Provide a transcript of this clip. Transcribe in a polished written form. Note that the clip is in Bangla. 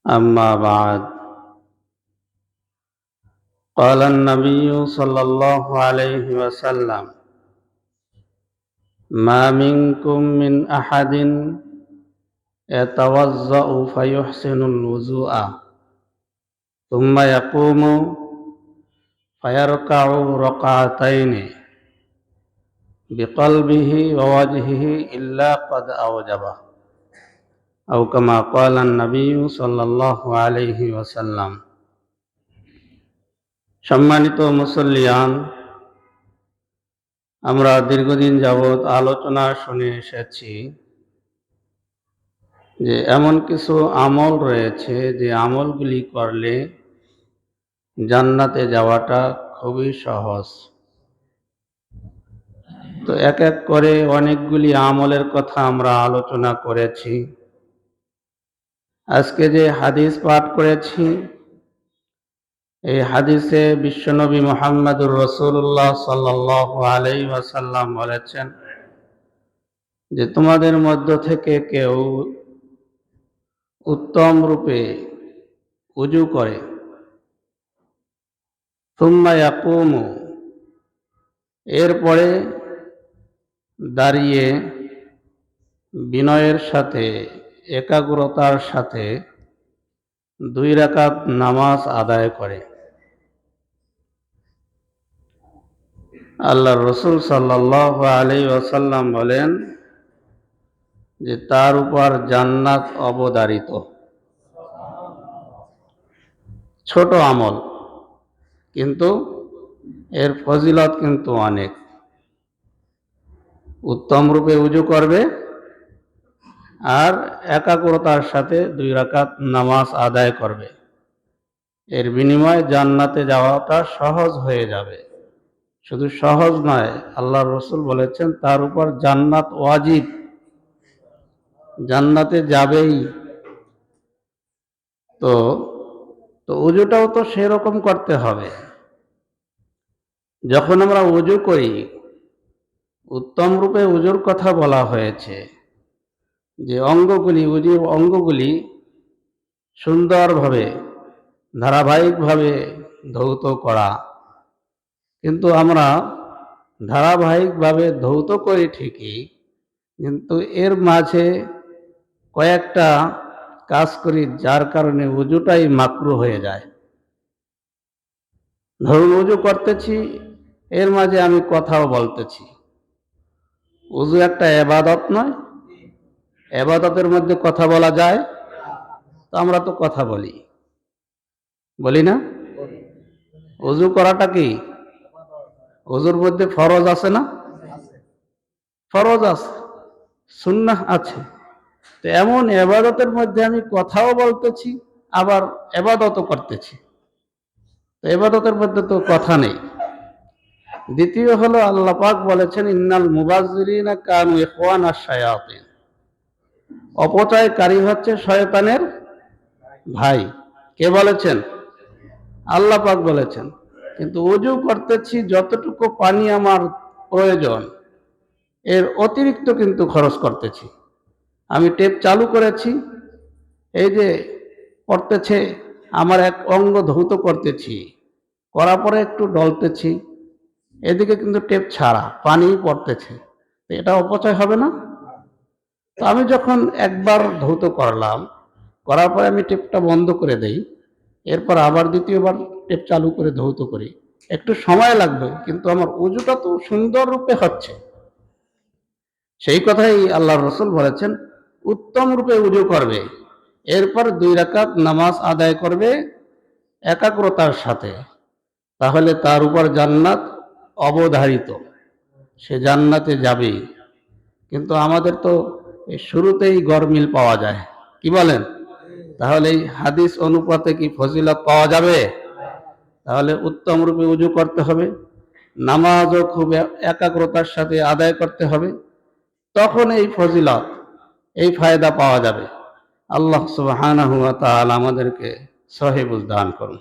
أما بعد قال النبي صلى الله عليه وسلم ما منكم من أحد يتوضأ فيحسن الوضوء ثم يقوم فيركع ركعتين بقلبه ووجهه إلا قد أوجبه أو كما قال النبي صلى الله عليه وسلم। সম্মানিত মুসল্লিয়ান, আমরা দীর্ঘদিন যাবৎ আলোচনা শুনে এসেছি যে এমন কিছু আমল রয়েছে যে আমলগুলি করলে জান্নাতে যাওয়াটা খুবই সহজ। তো এক এক করে অনেকগুলি আমলের কথা আমরা আলোচনা করেছি। আজকে যে হাদিস পাঠ করেছি, এই হাদিসে বিশ্বনবী মুহাম্মদুর রাসূলুল্লাহ সাল্লাল্লাহু আলাইহি ওয়াসাল্লাম বলেছেন যে তোমাদের মধ্য থেকে কেউ উত্তম রূপে উজু করে, সুম্মা ইয়াকুমু, এরপরে দাঁড়িয়ে বিনয়ের সাথে একাগ্রতার সাথে 2 রাকাত নামাজ আদায় করে। আল্লাহর রাসূল সাল্লাল্লাহু আলাইহি ওয়াসাল্লাম বলেন যে তার উপর জান্নাত অবধারিত। ছোট আমল, কিন্তু এর ফজিলত কিন্তু অনেক। উত্তম রূপে উজু করবে আর একাগ্রতার সাথে 2 রাকাত নামাজ আদায় করবে, এর বিনিময়ে জান্নাতে যাওয়াটা সহজ হয়ে যাবে। শুধু সহজ নয়, আল্লাহর রাসূল বলেছেন তার উপর জান্নাত ওয়াজিব, জান্নাতে যাবেই। তো উজুটাও তো সেরকম করতে হবে। যখন আমরা উজু করি, উত্তম রূপে উজুর কথা বলা হয়েছে যে উজুর অঙ্গগুলি সুন্দরভাবে ধারাবাহিকভাবে ধৌত করা। কিন্তু আমরা ধারাবাহিকভাবে ধৌত করি ঠিকই, কিন্তু এর মাঝে কয়েকটা কাজ করি যার কারণে উজুটাই মাকরুহ হয়ে যায়। ধরুন উজু করতেছি, এর মাঝে আমি কথাও বলতেছি। উজু একটা ইবাদত নয়? ইবাদতের মধ্যে কথা বলা যায়? তো আমরা তো কথা বলি না? উজু করাটা কি? উজুর মধ্যে ফরজ আছে না? ফরজ আছে, সুন্নাহ আছে। তো এমন ইবাদতের মধ্যে আমি কথাও বলতেছি, আবার ইবাদতও করতেছি। তো ইবাদতের মধ্যে তো কথা নেই। দ্বিতীয় হলো আল্লাহ পাক বলেছেন ইন্নাল মুবাজ্জিরিনা কানু ইখওয়ানাশ শায়াতিন, অপচয়কারী হচ্ছে শয়তানের ভাই। কে বলেছেন? আল্লাহ পাক বলেছেন। কিন্তু ওযু করতেছি, যতটুকু পানি আমার প্রয়োজন এর অতিরিক্ত কিন্তু খরচ করতেছি। আমি টেপ চালু করেছি, এই যে করতেছে আমার এক অঙ্গ ধৌত করতেছি, করার পরে একটু ডলতেছি, এদিকে কিন্তু টেপ ছাড়া পানি পড়তেছে। এটা অপচয় হবে না? তো আমি যখন একবার ধৌত করলাম, করার পরে আমি টেপটা বন্ধ করে দেই, এরপর আবার দ্বিতীয়বার টেপ চালু করে ধৌত করি, একটু সময় লাগবে, কিন্তু আমার উজুটা তো সুন্দর রূপে হচ্ছে। সেই কথাই আল্লাহর রাসূল বলেছেন উত্তম রূপে উজু করবে, এরপর 2 রাকাত নামাজ আদায় করবে একাগ্রতার সাথে, তাহলে তার উপর জান্নাত অবধারিত, সে জান্নাতে যাবেই। কিন্তু আমাদের তো এই শুরুতেই গরমিল পাওয়া যায়, কি বলেন? তাহলে এই হাদিস অনুপাতে কি ফজিলত পাওয়া যাবে? তাহলে উত্তম রূপে উজু করতে হবে, নামাজও খুব একাগ্রতার সাথে আদায় করতে হবে, তখন এই ফজিলত, এই ফায়দা পাওয়া যাবে। আল্লাহ সুবহানাহু ওয়া তাআলা আমাদেরকে সহিহ বুঝ দান করুন।